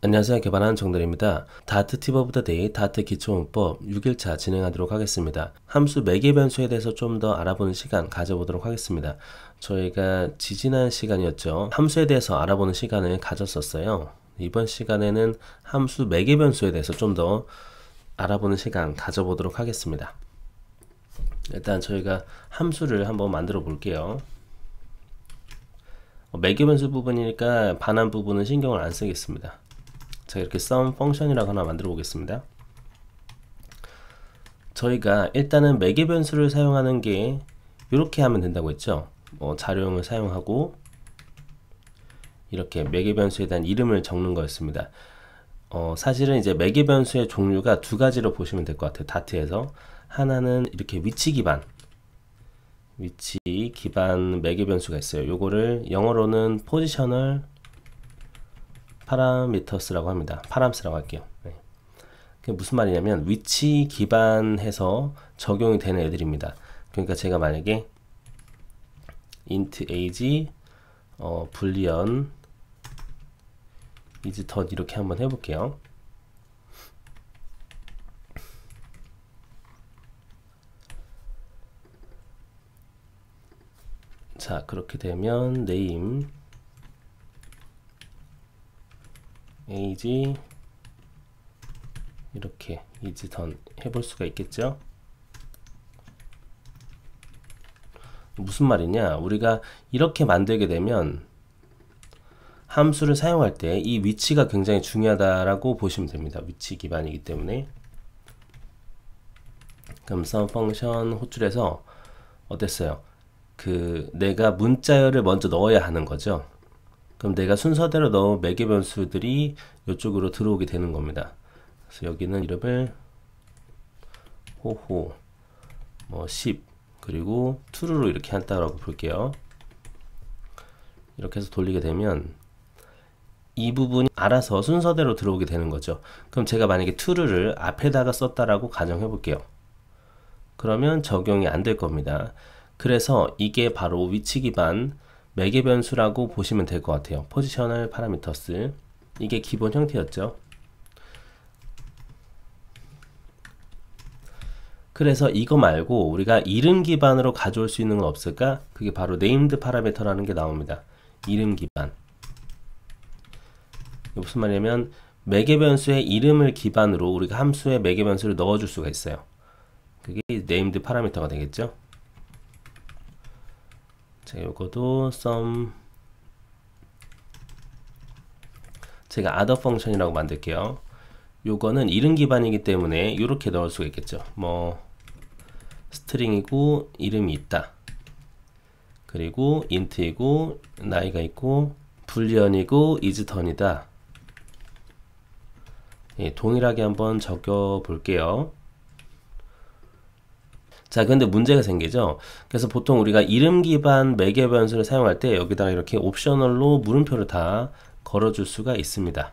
안녕하세요. 개발하는 정들입니다. 다트 팁 오브 더 데이 다트 기초문법 6일차 진행하도록 하겠습니다. 함수 매개 변수에 대해서 좀 더 알아보는 시간 가져보도록 하겠습니다. 저희가 지지난 시간이었죠. 함수에 대해서 알아보는 시간을 가졌었어요. 이번 시간에는 함수 매개 변수에 대해서 좀 더 알아보는 시간 가져보도록 하겠습니다. 일단 저희가 함수를 한번 만들어 볼게요. 매개 변수 부분이니까 반환 부분은 신경을 안 쓰겠습니다. 자, 이렇게 sum 펑션이라고 하나 만들어 보겠습니다. 저희가 일단은 매개 변수를 사용하는 게 이렇게 하면 된다고 했죠. 자료형을 사용하고 이렇게 매개 변수에 대한 이름을 적는 거였습니다. 사실은 이제 매개 변수의 종류가 두 가지로 보시면 될 것 같아요. 다트에서 하나는 이렇게 위치 기반 매개 변수가 있어요. 요거를 영어로는 포지셔널 파라미터스라고 합니다. 파람스라고 할게요. 네. 그게 무슨 말이냐면 위치 기반해서 적용이 되는 애들입니다. 그러니까 제가 만약에 int age 불리언 is 덧 이렇게 한번 해볼게요. 자, 그렇게 되면 name age 이렇게 is done 해볼 수가 있겠죠. 무슨 말이냐, 우리가 이렇게 만들게 되면 함수를 사용할 때 이 위치가 굉장히 중요하다라고 보시면 됩니다. 위치 기반이기 때문에. 그럼 sum 펑션 호출해서 어땠어요? 내가 문자열을 먼저 넣어야 하는 거죠. 그럼 내가 순서대로 넣은 매개 변수들이 이쪽으로 들어오게 되는 겁니다. 그래서 여기는 이름을 호호 10 그리고 true로 이렇게 한다고 볼게요. 이렇게 해서 돌리게 되면 이 부분이 알아서 순서대로 들어오게 되는 거죠. 그럼 제가 만약에 true를 앞에다가 썼다라고 가정해 볼게요. 그러면 적용이 안 될 겁니다. 그래서 이게 바로 위치 기반 매개 변수라고 보시면 될 것 같아요. 포지셔널 파라미터스, 이게 기본 형태였죠. 그래서 이거 말고 우리가 이름 기반으로 가져올 수 있는 건 없을까? 그게 바로 named 파라미터라는 게 나옵니다. 이름 기반. 무슨 말이냐면 매개 변수의 이름을 기반으로 우리가 함수에 매개 변수를 넣어줄 수가 있어요. 그게 named 파라미터가 되겠죠. 자, 요거도 sum 제가 other 펑션이라고 만들게요. 요거는 이름 기반이기 때문에 이렇게 넣을 수가 있겠죠. 스트링이고 이름이 있다. 그리고 int이고 나이가 있고 불리언이고 is done이다. 예, 동일하게 한번 적어 볼게요. 자, 근데 문제가 생기죠. 그래서 보통 우리가 이름 기반 매개 변수를 사용할 때 여기다가 이렇게 옵셔널로 물음표를 다 걸어줄 수가 있습니다.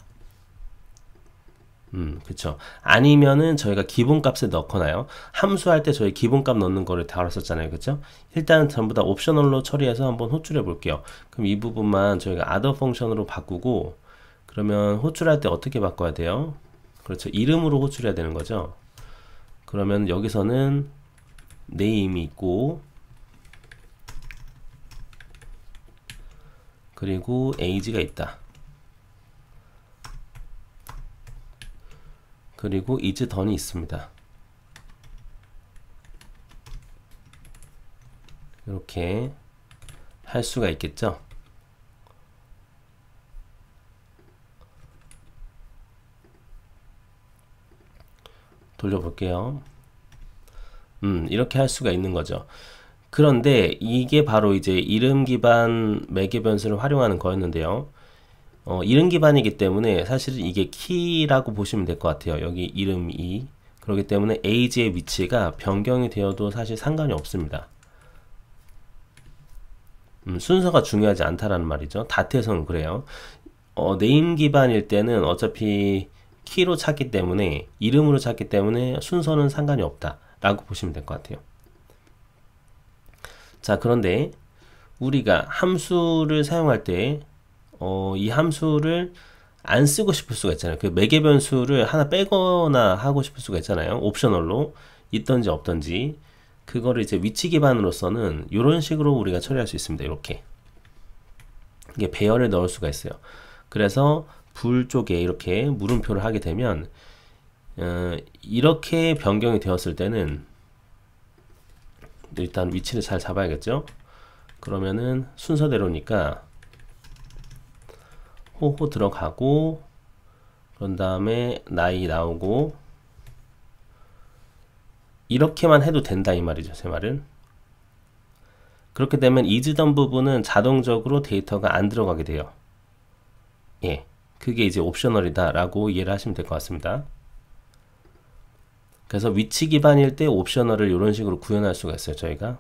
그쵸. 아니면은 저희가 기본값을 넣거나요. 함수할 때 저희 기본값 넣는 거를 다뤘었잖아요. 그쵸? 일단은 전부 다 옵셔널로 처리해서 한번 호출해 볼게요. 그럼 이 부분만 저희가 other 펑션으로 바꾸고, 그러면 호출할 때 어떻게 바꿔야 돼요? 그렇죠. 이름으로 호출해야 되는 거죠. 그러면 여기서는 name이 있고, 그리고 age가 있다. 그리고 is done이 있습니다. 이렇게 할 수가 있겠죠. 돌려볼게요. 이렇게 할 수가 있는 거죠. 그런데 이게 바로 이제 이름 기반 매개 변수를 활용하는 거였는데요. 이름 기반이기 때문에 사실은 이게 키라고 보시면 될 것 같아요. 여기 이름이. 그렇기 때문에 age의 위치가 변경이 되어도 사실 상관이 없습니다. 순서가 중요하지 않다라는 말이죠. 다트에서는 그래요. 네임 기반일 때는 어차피 키로 찾기 때문에, 이름으로 찾기 때문에 순서는 상관이 없다 라고 보시면 될 것 같아요. 자, 그런데 우리가 함수를 사용할 때 이 함수를 안 쓰고 싶을 수가 있잖아요. 그 매개 변수를 하나 빼거나 하고 싶을 수가 있잖아요. 옵셔널로 있던지 없던지. 그거를 이제 위치 기반으로서는 이런 식으로 우리가 처리할 수 있습니다. 이렇게 이게 배열을 넣을 수가 있어요. 그래서 불 쪽에 이렇게 물음표를 하게 되면 이렇게 변경이 되었을 때는 일단 위치를 잘 잡아야겠죠. 그러면은 순서대로니까 호호 들어가고, 그런 다음에 나이 나오고, 이렇게만 해도 된다 이 말이죠. 제 말은. 그렇게 되면 이즈던 부분은 자동적으로 데이터가 안 들어가게 돼요. 예, 그게 이제 옵셔널이다 라고 이해를 하시면 될 것 같습니다. 그래서 위치 기반일 때 옵셔널을 이런 식으로 구현할 수가 있어요. 저희가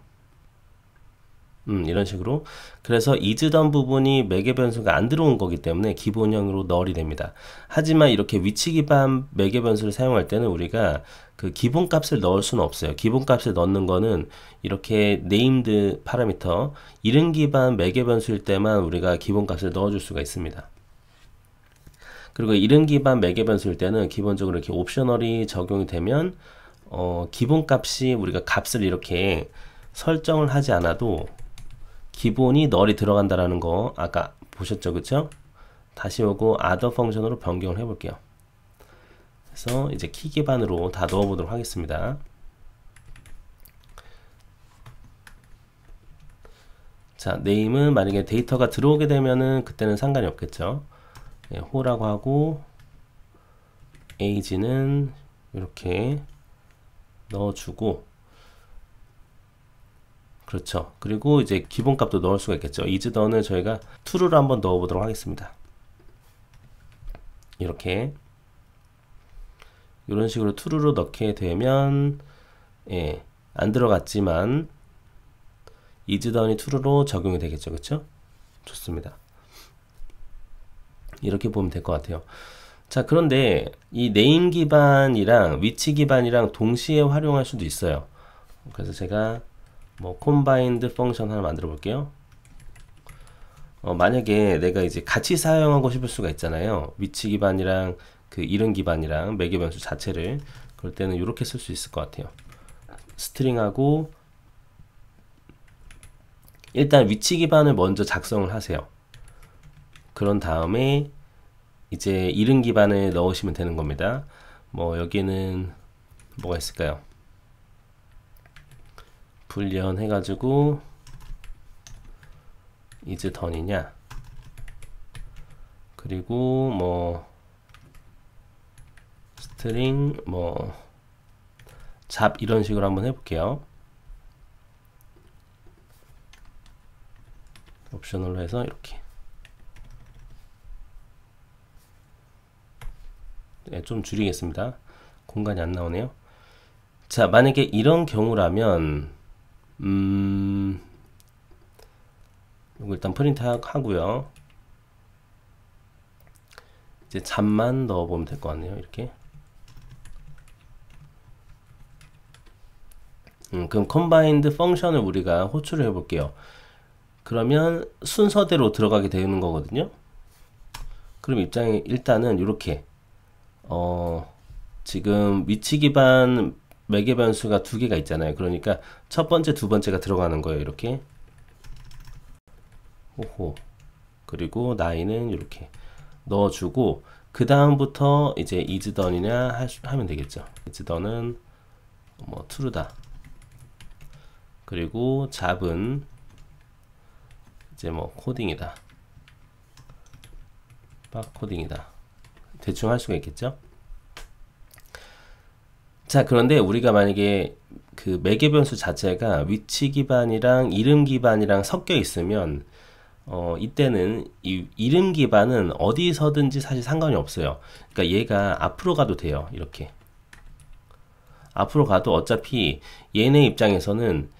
이런 식으로. 그래서 이즈던 부분이 매개 변수가 안 들어온 거기 때문에 기본형으로 널이 됩니다. 하지만 이렇게 위치 기반 매개 변수를 사용할 때는 우리가 그 기본 값을 넣을 수는 없어요. 기본 값을 넣는 거는 이렇게 네임드 파라미터 이름 기반 매개 변수일 때만 우리가 기본 값을 넣어줄 수가 있습니다. 그리고 이름 기반 매개 변수일 때는 기본적으로 이렇게 옵셔널이 적용이 되면 기본 값이 우리가 값을 이렇게 설정을 하지 않아도 기본이 널이 들어간다라는 거 아까 보셨죠, 그쵸? 다시 오고 other 펑션으로 변경을 해볼게요. 그래서 이제 키 기반으로 다 넣어보도록 하겠습니다. 자, 네임은 만약에 데이터가 들어오게 되면은 그때는 상관이 없겠죠. 네, 호라고 하고 age는 이렇게 넣어주고, 그렇죠. 그리고 이제 기본값도 넣을 수가 있겠죠. 이즈던을 저희가 true로 한번 넣어보도록 하겠습니다. 이렇게 이런 식으로 true로 넣게 되면 예, 안 들어갔지만 이즈던이 true로 적용이 되겠죠. 그렇죠? 좋습니다. 이렇게 보면 될 것 같아요. 자, 그런데 이 네임 기반이랑 위치 기반이랑 동시에 활용할 수도 있어요. 그래서 제가 뭐 콤바인드 펑션 하나 만들어 볼게요. 만약에 내가 이제 같이 사용하고 싶을 수가 있잖아요. 위치 기반이랑 그 이름 기반이랑 매개 변수 자체를. 그럴 때는 이렇게 쓸 수 있을 것 같아요. 스트링하고 일단 위치 기반을 먼저 작성을 하세요. 그런 다음에 이제 이름 기반을 넣으시면 되는 겁니다. 뭐 여기는 뭐가 있을까요? 불리언 해가지고 이즈 던이냐, 그리고 뭐 스트링 뭐 잡 이런 식으로 한번 해볼게요. 옵셔널로 해서 이렇게 네, 좀 줄이겠습니다. 공간이 안 나오네요. 자, 만약에 이런 경우라면 이거 일단 프린트 하고요. 이제 잡만 넣어보면 될 것 같네요. 이렇게. 그럼 컴바인드 펑션을 우리가 호출을 해볼게요. 그러면 순서대로 들어가게 되는 거거든요. 그럼 입장에 일단은 이렇게 지금 위치 기반 매개 변수가 두 개가 있잖아요. 그러니까 첫 번째, 두 번째가 들어가는 거예요. 이렇게. 호호. 그리고 나이는 이렇게 넣어주고, 그 다음부터 이제 이즈던이냐 하면 되겠죠. 이즈던은 뭐 true다. 그리고 잡은 이제 뭐 코딩이다. 코딩이다. 대충 할 수가 있겠죠. 자, 그런데 우리가 만약에 그 매개 변수 자체가 위치 기반이랑 이름 기반이랑 섞여 있으면 이때는 이 이름 기반은 어디서든지 사실 상관이 없어요. 그러니까 얘가 앞으로 가도 돼요. 이렇게 앞으로 가도 어차피 얘네 입장에서는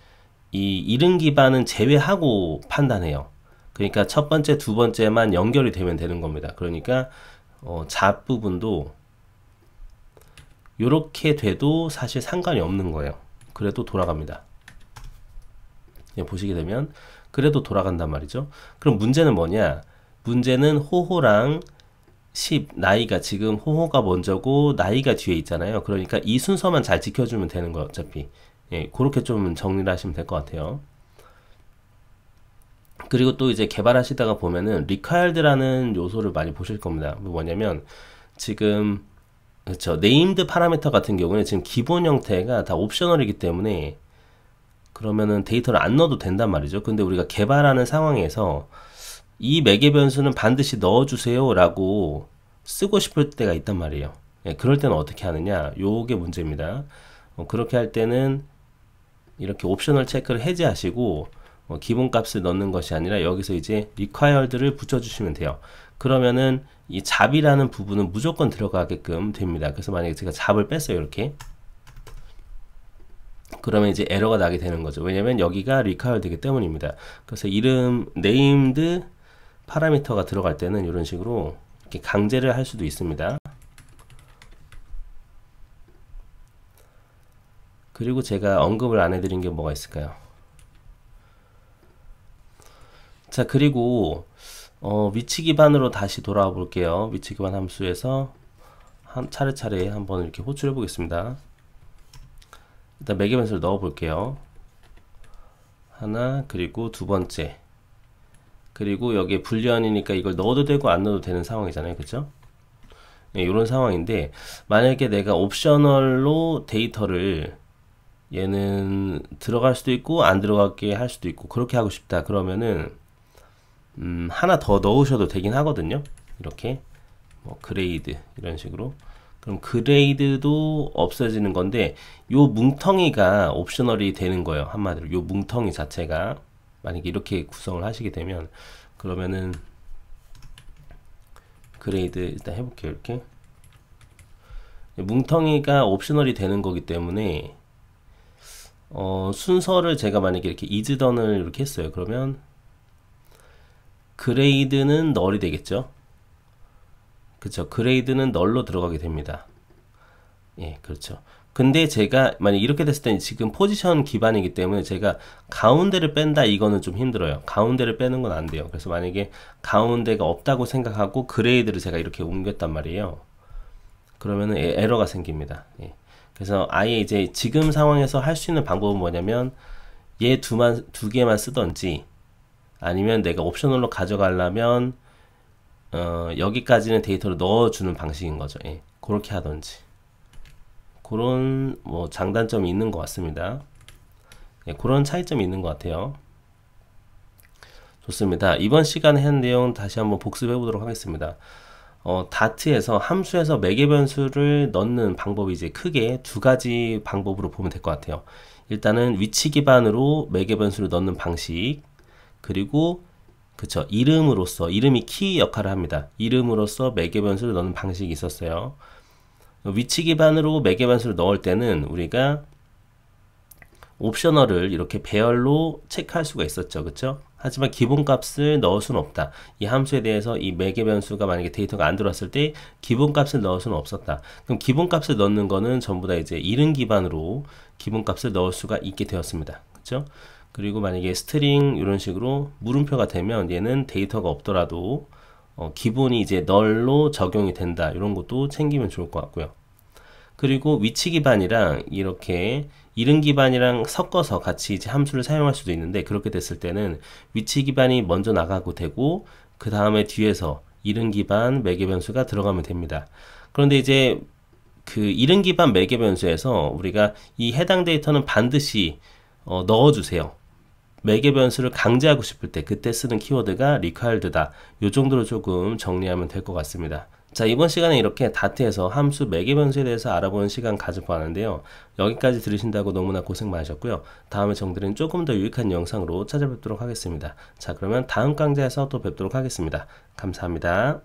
이 이름 기반은 제외하고 판단해요. 그러니까 첫 번째, 두 번째만 연결이 되면 되는 겁니다. 그러니까 잡 부분도 요렇게 돼도 사실 상관이 없는 거예요. 그래도 돌아갑니다. 보시게 되면 그래도 돌아간단 말이죠. 그럼 문제는 뭐냐? 문제는 호호랑 10, 나이가 지금 호호가 먼저고 나이가 뒤에 있잖아요. 그러니까 이 순서만 잘 지켜주면 되는 거예요, 어차피. 예, 그렇게 좀 정리를 하시면 될 것 같아요. 그리고 또 이제 개발하시다가 보면은 required라는 요소를 많이 보실 겁니다. 뭐냐면 지금 그렇죠. 네임드 파라미터 같은 경우는 지금 기본 형태가 다 옵셔널이기 때문에 그러면은 데이터를 안 넣어도 된단 말이죠. 근데 우리가 개발하는 상황에서 이 매개 변수는 반드시 넣어주세요 라고 쓰고 싶을 때가 있단 말이에요. 예, 그럴 때는 어떻게 하느냐, 요게 문제입니다. 그렇게 할 때는 이렇게 옵셔널 체크를 해제하시고 기본 값을 넣는 것이 아니라 여기서 이제 required를 붙여주시면 돼요. 그러면은 이 잡이라는 부분은 무조건 들어가게끔 됩니다. 그래서 만약에 제가 잡을 뺐어요, 이렇게. 그러면 이제 에러가 나게 되는 거죠. 왜냐면 여기가 required이기 때문입니다. 그래서 이름 named 파라미터가 들어갈 때는 이런 식으로 이렇게 강제를 할 수도 있습니다. 그리고 제가 언급을 안 해드린 게 뭐가 있을까요? 자, 그리고 위치 기반으로 다시 돌아와 볼게요. 위치 기반 함수에서 차례차례 한번 이렇게 호출해 보겠습니다. 일단 매개 변수를 넣어 볼게요. 하나, 그리고 두 번째. 그리고 여기에 불리언이니까 이걸 넣어도 되고 안 넣어도 되는 상황이잖아요. 그쵸? 네, 이런 상황인데 만약에 내가 옵셔널로 데이터를 얘는 들어갈 수도 있고 안 들어가게 할 수도 있고 그렇게 하고 싶다 그러면은 하나 더 넣으셔도 되긴 하거든요. 이렇게 뭐 그레이드 이런 식으로. 그럼 그레이드도 없어지는 건데 요 뭉텅이가 옵셔널이 되는 거예요. 한마디로 요 뭉텅이 자체가 만약에 이렇게 구성을 하시게 되면 그러면은 그레이드 일단 해볼게요. 이렇게 뭉텅이가 옵셔널이 되는 거기 때문에 순서를 제가 만약에 이렇게 이즈던을 이렇게 했어요. 그러면 그레이드는 널이 되겠죠. 그쵸. 그레이드는 널로 들어가게 됩니다. 예, 그렇죠. 근데 제가 만약 이렇게 됐을 때는 지금 포지션 기반이기 때문에 제가 가운데를 뺀다 이거는 좀 힘들어요. 가운데를 빼는 건 안 돼요. 그래서 만약에 가운데가 없다고 생각하고 그레이드를 제가 이렇게 옮겼단 말이에요. 그러면은 에러가 생깁니다. 예. 그래서 아예 이제 지금 상황에서 할 수 있는 방법은 뭐냐면 얘 두 개만 쓰던지 아니면 내가 옵셔널로 가져가려면 여기까지는 데이터를 넣어주는 방식인 거죠. 예. 그렇게 하던지 그런 뭐 장단점이 있는 것 같습니다. 예, 그런 차이점이 있는 것 같아요. 좋습니다. 이번 시간에 한 내용 다시 한번 복습해 보도록 하겠습니다. 다트에서 함수에서 매개 변수를 넣는 방법이 이제 크게 두 가지 방법으로 보면 될 것 같아요. 일단은 위치 기반으로 매개 변수를 넣는 방식, 그리고 그쵸, 이름이 키 역할을 합니다. 이름으로써 매개 변수를 넣는 방식이 있었어요. 위치 기반으로 매개 변수를 넣을 때는 우리가 옵셔널을 이렇게 배열로 체크할 수가 있었죠. 그쵸? 하지만 기본 값을 넣을 수는 없다. 이 함수에 대해서 이 매개 변수가 만약에 데이터가 안 들어왔을 때 기본 값을 넣을 수는 없었다. 그럼 기본 값을 넣는 거는 전부 다 이제 이름 기반으로 기본 값을 넣을 수가 있게 되었습니다. 그쵸? 그리고 만약에 스트링 이런 식으로 물음표가 되면 얘는 데이터가 없더라도 기본이 이제 널로 적용이 된다. 이런 것도 챙기면 좋을 것 같고요. 그리고 위치 기반이랑 이렇게 이름 기반이랑 섞어서 같이 이제 함수를 사용할 수도 있는데 그렇게 됐을 때는 위치 기반이 먼저 나가고 되고 그 다음에 뒤에서 이름 기반 매개 변수가 들어가면 됩니다. 그런데 이제 그 이름 기반 매개 변수에서 우리가 이 해당 데이터는 반드시 넣어주세요. 매개 변수를 강제하고 싶을 때 그때 쓰는 키워드가 required다. 이 정도로 조금 정리하면 될 것 같습니다. 자, 이번 시간에 이렇게 다트에서 함수 매개 변수에 대해서 알아보는 시간 가져보았는데요. 여기까지 들으신다고 너무나 고생 많으셨고요. 다음에 정들은 조금 더 유익한 영상으로 찾아뵙도록 하겠습니다. 자, 그러면 다음 강좌에서 또 뵙도록 하겠습니다. 감사합니다.